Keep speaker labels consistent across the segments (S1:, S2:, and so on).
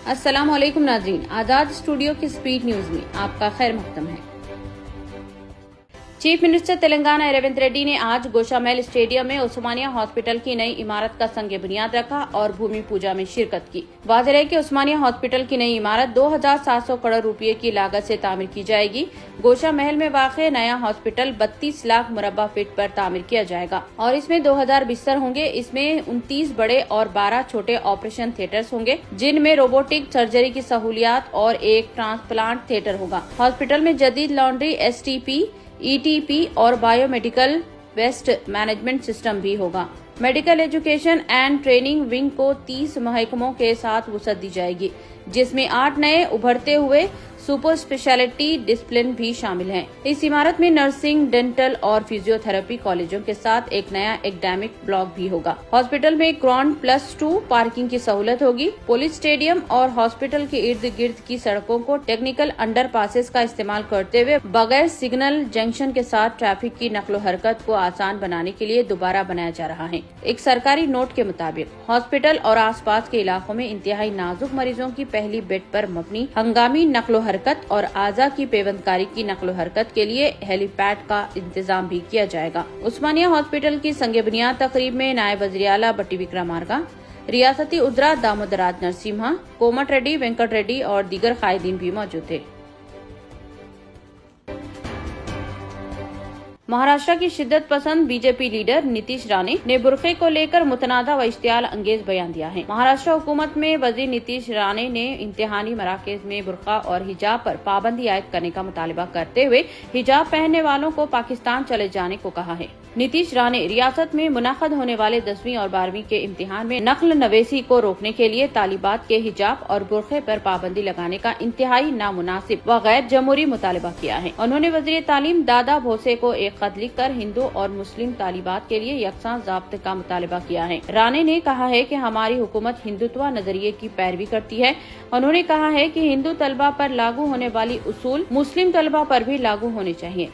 S1: अस्सलाम वालेकुम नाज़रीन, आजाद स्टूडियो की स्पीड न्यूज में आपका खैर मकदम है। चीफ मिनिस्टर तेलंगाना रेवंत रेड्डी ने आज गोशामहल स्टेडियम में उस्मानिया हॉस्पिटल की नई इमारत का संग बुनियाद रखा और भूमि पूजा में शिरकत की। वाज़ेह है कि उस्मानिया हॉस्पिटल की नई इमारत 2700 करोड़ रुपए की लागत से तामीर की जाएगी। गोशामहल में वाक़ नया हॉस्पिटल 32 लाख मुरब्बा फीट पर तामीर किया जाएगा और इसमें 2000 बिस्तर होंगे। इसमें 29 बड़े और 12 छोटे ऑपरेशन थिएटर्स होंगे, जिनमें रोबोटिक सर्जरी की सहूलियात और एक ट्रांसप्लांट थिएटर होगा। हॉस्पिटल में जदीद लॉन्ड्री, STP, ETP और बायोमेडिकल वेस्ट मैनेजमेंट सिस्टम भी होगा। Medical education and training wing को 30 महकमों के साथ वुसअत दी जाएगी, जिसमें 8 नए उभरते हुए सुपर स्पेशलिटी डिसिप्लिन भी शामिल हैं। इस इमारत में नर्सिंग, डेंटल और फिजियोथेरेपी कॉलेजों के साथ एक नया एकेडमिक ब्लॉक भी होगा। हॉस्पिटल में ग्राउंड +2 पार्किंग की सहूलत होगी। पुलिस स्टेडियम और हॉस्पिटल के इर्द गिर्द की सड़कों को टेक्निकल अंडरपासेस का इस्तेमाल करते हुए बगैर सिग्नल जंक्शन के साथ ट्रैफिक की नकलो हरकत को आसान बनाने के लिए दोबारा बनाया जा रहा है। एक सरकारी नोट के मुताबिक हॉस्पिटल और आसपास के इलाकों में इंतहाई नाजुक मरीजों की पहली बेड पर मबनी हंगामी नकलो हरकत और आज़ा की पेवंदकारी की नकलो हरकत के लिए हेलीपैड का इंतजाम भी किया जाएगा। उस्मानिया हॉस्पिटल की संग बुनियाद तकरीब में नायब वज़ीर आला बट्टी विक्रमार्का, रियासती उज़रा दामोदराज नरसिम्हा, कोमट रेड्डी, वेंकट रेड्डी और दीगर कायदीन भी मौजूद थे। महाराष्ट्र की शिद्दत पसंद बीजेपी लीडर नीतीश राणे ने बुरखे को लेकर मुतनादा व इश्तियाल अंगेज बयान दिया है। महाराष्ट्र हुकूमत में वजीर नीतीश राणे ने इम्तिहानी मराकज में बुरखा और हिजाब पर पाबंदी आयद करने का मुतालबा करते हुए हिजाब पहनने वालों को पाकिस्तान चले जाने को कहा है। नीतीश राणे रियासत में मुनाक़द होने वाले 10वीं और 12वीं के इम्तिहान में नक्ल नवेसी को रोकने के लिए तालिबात के हिजाब और बुरखे पर पाबंदी लगाने का इंतहाई नामुनासिब व गैर जमहूरी मुतालबा किया है। उन्होंने वज़ीर तालीम दादा भोसे को एक खत लिखकर हिंदू और मुस्लिम तालिबात के लिए यकसां ज़ाब्ते का मुतालबा किया है। राणे ने कहा है कि हमारी हुकूमत हिंदुत्व नजरिए की पैरवी करती है। उन्होंने कहा है कि हिंदू तलबा पर लागू होने वाली उसूल मुस्लिम तलबा पर भी लागू होने चाहिए।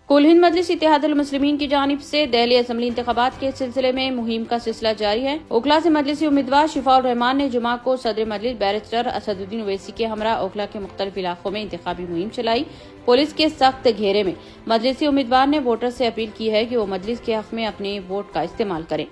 S1: कुल हिंद मजलिस इत्तेहादुल मुस्लिमीन की जानिब से दिल्ली असेंबली इंतखाबात के सिलसिले में मुहिम का सिलसिला जारी है। ओखला से मजलिसी उम्मीदवार शिफाउर रहमान ने जुमा को सदर मजलिस बैरिस्टर असदुद्दीन ओवैसी के हमरा ओखला के मुख्तलिफ इलाकों में इंतखाबी मुहिम चलाई। पुलिस के सख्त घेरे में मजलिसी उम्मीदवार ने वोटर से अपील की है कि वो मजलिस के हक में अपने वोट का इस्तेमाल करें।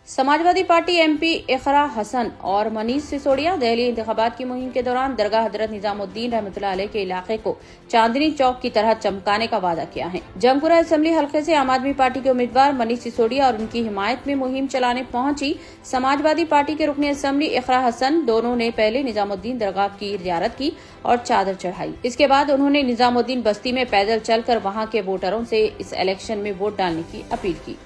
S1: समाजवादी पार्टी MP इकरा हसन और मनीष सिसोदिया दिल्ली इंतखाबात की मुहिम के दौरान दरगाह हजरत निजामुद्दीन रहमतुल्लाह अलैह के इलाके को चांदनी चौक की तरह चमकाने का वादा किया है। जंगपुरा असेंबली हल्के से आम आदमी पार्टी के उम्मीदवार मनीष सिसोदिया और उनकी हिमायत में मुहिम चलाने पहुंची समाजवादी पार्टी के रुकन असेंबली इकरा हसन दोनों ने पहले निजामुद्दीन दरगाह की जियारत की और चादर चढ़ाई। इसके बाद उन्होंने निजामुद्दीन बस्ती में पैदल चलकर वहां के वोटरों से इस इलेक्शन में वोट डालने की अपील की।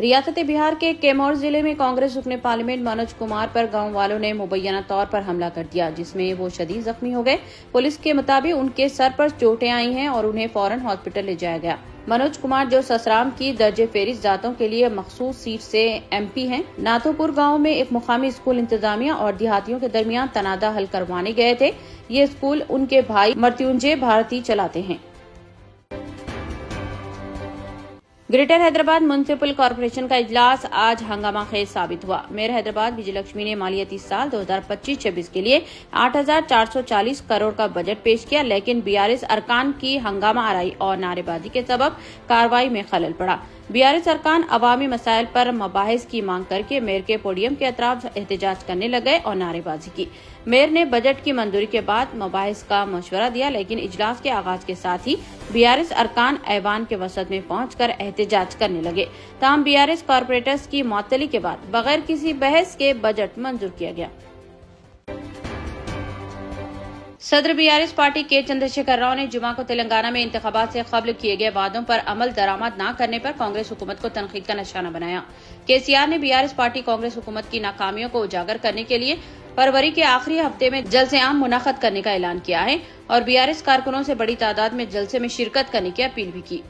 S1: रियासत बिहार के कैमूर जिले में कांग्रेस रुकने पार्लियामेंट मनोज कुमार पर गांव वालों ने मुबैना तौर पर हमला कर दिया, जिसमें वो शदीद जख्मी हो गए। पुलिस के मुताबिक उनके सर पर चोटें आई हैं और उन्हें फौरन हॉस्पिटल ले जाया गया। मनोज कुमार जो ससराम की दर्जे फेरिस जातों के लिए मखसूस सीट से MP हैं, नाथोपुर गांव में एक मुकामी स्कूल इंतजामिया और देहातियों के दरमियान तनाजा हल करवाने गए थे। ये स्कूल उनके भाई मृत्युंजय भारती चलाते हैं। ग्रेटर हैदराबाद म्युनिसिपल कॉर्पोरेशन का इजलास आज हंगामा खेज साबित हुआ। मेयर हैदराबाद विजयलक्ष्मी ने मालियाती साल 2025-26 के लिए 8,440 करोड़ का बजट पेश किया, लेकिन BRS अरकान की हंगामा आराई और नारेबाजी के सबब कार्रवाई में खलल पड़ा। BRS अरकान अवामी मसाइल पर मबाहिस की मांग करके मेयर के पोडियम के अतराफ एहतजाज करने लगे और नारेबाजी की। मेयर ने बजट की मंजूरी के बाद मबाहिस का मशवरा दिया, लेकिन इजलास के आगाज के साथ ही BRS अरकान ऐवान के वसत में पहुंचकर एहतजाज करने लगे। ताहम BRS कॉर्पोरेटर्स की मुअत्तली के बाद बगैर किसी बहस के बजट मंजूर किया गया। सदर BRS पार्टी के चंद्रशेखर राव ने जुमा को तेलंगाना में इंतखाबात से कबल किए गए वादों पर अमल दरामद न करने पर कांग्रेस हुकूमत को तनकीद का निशाना बनाया। KCR ने BRS पार्टी कांग्रेस हुकूमत की नाकामियों को उजागर करने के लिए फरवरी के आखिरी हफ्ते में जलसे आम मुनाक़द करने का ऐलान किया है और BRS कारकुनों से बड़ी तादाद में जलसे में शिरकत करने की अपील भी की।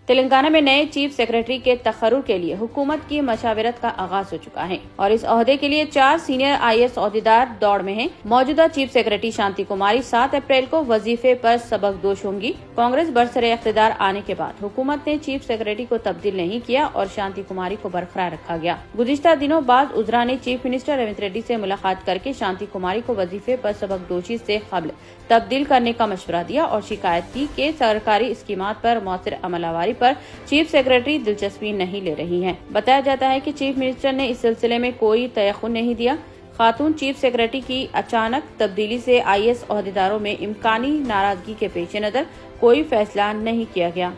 S1: तेलंगाना में नए चीफ सेक्रेटरी के तकर्रुर के लिए हुकूमत की मशावरत का आगाज हो चुका है और इस ओहदे के लिए 4 सीनियर IAS ओहदेदार दौड़ में हैं। मौजूदा चीफ सेक्रेटरी शांति कुमारी 7 अप्रैल को वजीफे पर सबकदोश होंगी। कांग्रेस बरसरे इख्तिदार आने के बाद हुकूमत ने चीफ सेक्रेटरी को तब्दील नहीं किया और शांति कुमारी को बरकरार रखा गया। गुज़िश्ता दिनों बाद उजरा ने चीफ मिनिस्टर रेवंत रेड्डी से मुलाकात करके शांति कुमारी को वजीफे पर सबकदोशी से कबल तब्दील करने का मशवरा दिया और शिकायत की कि सरकारी स्कीमात पर मौसर अमलावरी पर चीफ सेक्रेटरी दिलचस्पी नहीं ले रही हैं। बताया जाता है कि चीफ मिनिस्टर ने इस सिलसिले में कोई तयख्खुन नहीं दिया। खातून चीफ सेक्रेटरी की अचानक तब्दीली से IAS ओहदेदारों में इम्कानी नाराजगी के पेश नजर कोई फैसला नहीं किया गया।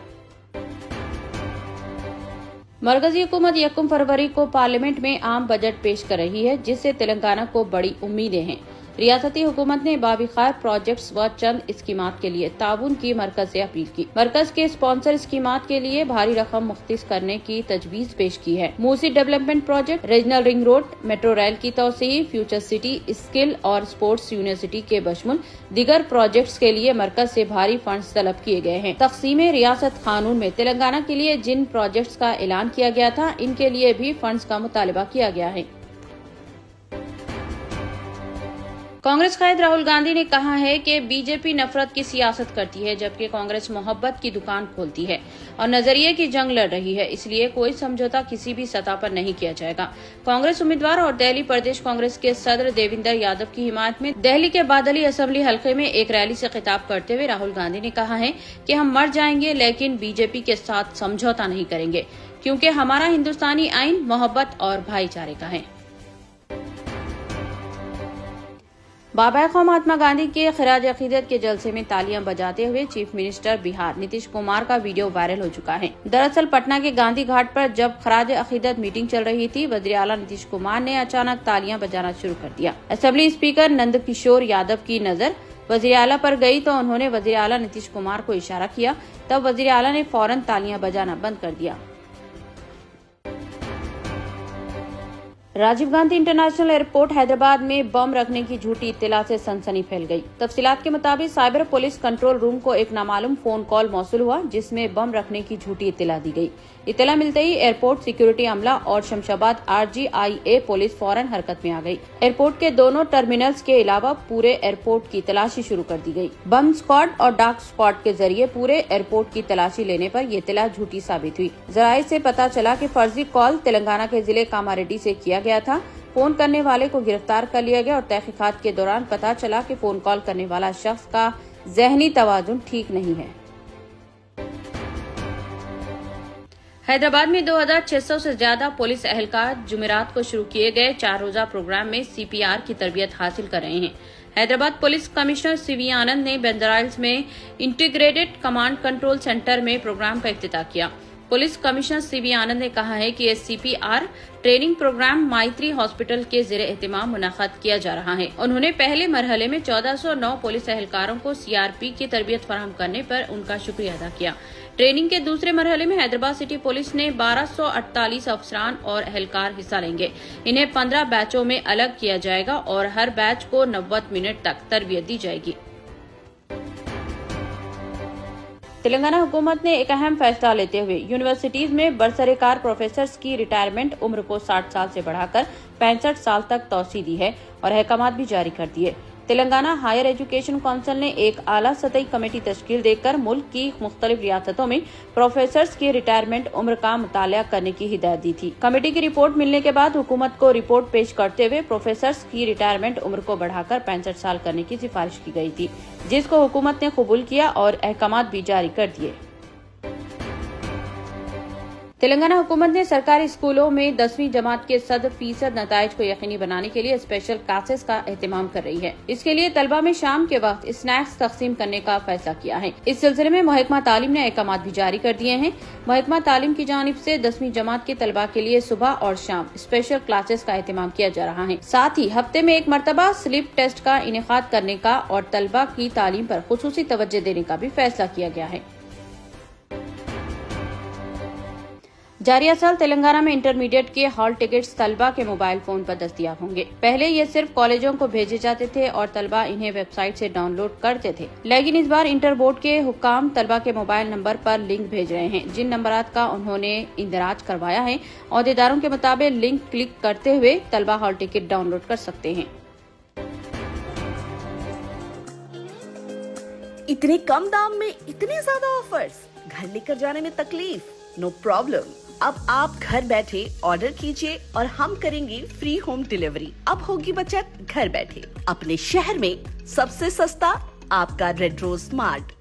S1: मरकजी हुकूमत 1 फरवरी को पार्लियामेंट में आम बजट पेश कर रही है, जिससे तेलंगाना को बड़ी उम्मीदें हैं। रियासती हुकूमत ने बाविखार प्रोजेक्ट्स व चंद स्कीमात के लिए ताउन की मरकज से अपील की। मरकज के स्पॉन्सर स्कीमात के लिए भारी रकम मुख्तिस करने की तजवीज पेश की है। Musi development project, regional ring road, metro rail की तोसीह, फ्यूचर सिटी, स्किल और स्पोर्ट्स यूनिवर्सिटी के बशमुल दीगर प्रोजेक्ट्स के लिए मरकज से भारी फंड्स तलब किए गए हैं। तकसीम रियासत कानून में तेलंगाना के लिए जिन प्रोजेक्ट्स का ऐलान किया गया था, इनके लिए भी फंड्स का मुतालबा किया गया है। कांग्रेस कायद राहुल गांधी ने कहा है कि बीजेपी नफरत की सियासत करती है, जबकि कांग्रेस मोहब्बत की दुकान खोलती है और नजरिए की जंग लड़ रही है। इसलिए कोई समझौता किसी भी सतह पर नहीं किया जाएगा। कांग्रेस उम्मीदवार और दिल्ली प्रदेश कांग्रेस के सदर देवेंद्र यादव की हिमायत में दिल्ली के बादली असेंबली हल्के में एक रैली से खिताब करते हुए राहुल गांधी ने कहा है कि हम मर जाएंगे लेकिन बीजेपी के साथ समझौता नहीं करेंगे, क्योंकि हमारा हिंदुस्तानी आइन मोहब्बत और भाईचारे का है। बाबा कौम महात्मा गांधी के खिराज अकीदत के जलसे में तालियां बजाते हुए चीफ मिनिस्टर बिहार नीतीश कुमार का वीडियो वायरल हो चुका है। दरअसल पटना के गांधी घाट पर जब खिराज अकीदत मीटिंग चल रही थी, वज़ीर आला नीतीश कुमार ने अचानक तालियां बजाना शुरू कर दिया। असेंबली स्पीकर नंद किशोर यादव की नजर वज़ीर आला पर गई तो उन्होंने वज़ीर आला नीतीश कुमार को इशारा किया, तब वज़ीर आला ने फौरन तालियां बजाना बंद कर दिया। राजीव गांधी इंटरनेशनल एयरपोर्ट हैदराबाद में बम रखने की झूठी इत्तला से सनसनी फैल गई। तफसीलात के मुताबिक साइबर पुलिस कंट्रोल रूम को एक नामालूम फोन कॉल मौसूल हुआ, जिसमें बम रखने की झूठी इत्तला दी गई। इत्तला मिलते ही एयरपोर्ट सिक्योरिटी अमला और शमशाबाद RGIA पुलिस फौरन हरकत में आ गई। एयरपोर्ट के दोनों टर्मिनल्स के अलावा पूरे एयरपोर्ट की तलाशी शुरू कर दी गई। बम स्क्वाड और डार्क स्क्वाड के जरिए पूरे एयरपोर्ट की तलाशी लेने पर ये इत्तला झूठी साबित हुई। जराये से पता चला कि फर्जी कॉल तेलंगाना के जिले कामारेड्डी से किया गया था। फोन करने वाले को गिरफ्तार कर लिया गया और तहकीकात के दौरान पता चला कि फोन कॉल करने वाला शख्स का ज़हनी तवाजुन ठीक नहीं है। हैदराबाद में 2600 से ज्यादा पुलिस एहलकार जुमेरात को शुरू किए गए 4 रोजा प्रोग्राम में CPR की तरबियत हासिल कर रहे हैं। हैदराबाद पुलिस कमिश्नर CV आनंद ने बंदराइल्स में इंटीग्रेटेड कमांड कंट्रोल सेंटर में प्रोग्राम का इफ्तिताह किया। पुलिस कमिश्नर CV आनंद ने कहा है कि CPR training programme Maitri hospital के ज़ेरे एहतिमाम मुनाक़द किया जा रहा है। उन्होंने पहले मरहले में 1409 पुलिस एहलकारों को CRP की तरबियत फराहम करने पर उनका शुक्रिया अदा किया। ट्रेनिंग के दूसरे मरहले में हैदराबाद सिटी पुलिस ने 1248 अफसरान और एहलकार हिस्सा लेंगे। इन्हें 15 बैचों में अलग किया जाएगा और हर बैच को 90 मिनट तक तरबियत दी जाएगी। तेलंगाना हुकूमत ने एक अहम फैसला लेते हुए यूनिवर्सिटीज में बरसरेकार प्रोफेसर्स की रिटायरमेंट उम्र को 60 साल से बढ़ाकर 65 साल तक तौसी दी है और अहकामात भी जारी कर दिए। तेलंगाना हायर एजुकेशन काउंसिल ने एक आला सतही कमेटी तश्कील देकर मुल्क की मुख्तलिफ रियासतों में प्रोफेसर्स की रिटायरमेंट उम्र का मुताला करने की हिदायत दी थी। कमेटी की रिपोर्ट मिलने के बाद हुकूमत को रिपोर्ट पेश करते हुए प्रोफेसर्स की रिटायरमेंट उम्र को बढ़ाकर 65 साल करने की सिफारिश की गई थी, जिसको हुकूमत ने कबूल किया और अहकामात भी जारी कर दिए। तेलंगाना हुकूमत ने सरकारी स्कूलों में 10वीं जमात के 100% नताइज को यकीनी बनाने के लिए स्पेशल क्लासेस का एहतमाम कर रही है। इसके लिए तलबा में शाम के वक्त स्नैक्स तकसीम करने का फैसला किया है। इस सिलसिले में महकमा तालीम ने अहकामात भी जारी कर दिए हैं। महकमा तालीम की जानिब से 10वीं जमात के तलबा के लिए सुबह और शाम स्पेशल क्लासेस का एहतमाम किया जा रहा है। साथ ही हफ्ते में एक मरतबा स्लिप टेस्ट का इनेकाद करने का और तलबा की तालीम पर खुसूसी तवज्जो देने का भी फैसला किया गया है। जारी साल तेलंगाना में इंटरमीडिएट के हॉल टिकट्स तलबा के मोबाइल फोन पर दस्तयाब होंगे। पहले ये सिर्फ कॉलेजों को भेजे जाते थे और तलबा इन्हें वेबसाइट से डाउनलोड करते थे, लेकिन इस बार इंटर बोर्ड के हुक्काम तलबा के मोबाइल नंबर पर लिंक भेज रहे हैं, जिन नंबरात का उन्होंने इंदराज करवाया है। अहदेदारों के मुताबिक लिंक क्लिक करते हुए तलबा हॉल टिकट डाउनलोड कर सकते हैं।
S2: इतने कम दाम में इतने ज्यादा ऑफर्स, घर लेकर जाने में तकलीफ? नो प्रॉब्लम, अब आप घर बैठे ऑर्डर कीजिए और हम करेंगे फ्री होम डिलीवरी। अब होगी बचत घर बैठे। अपने शहर में सबसे सस्ता आपका रेड रोज स्मार्ट।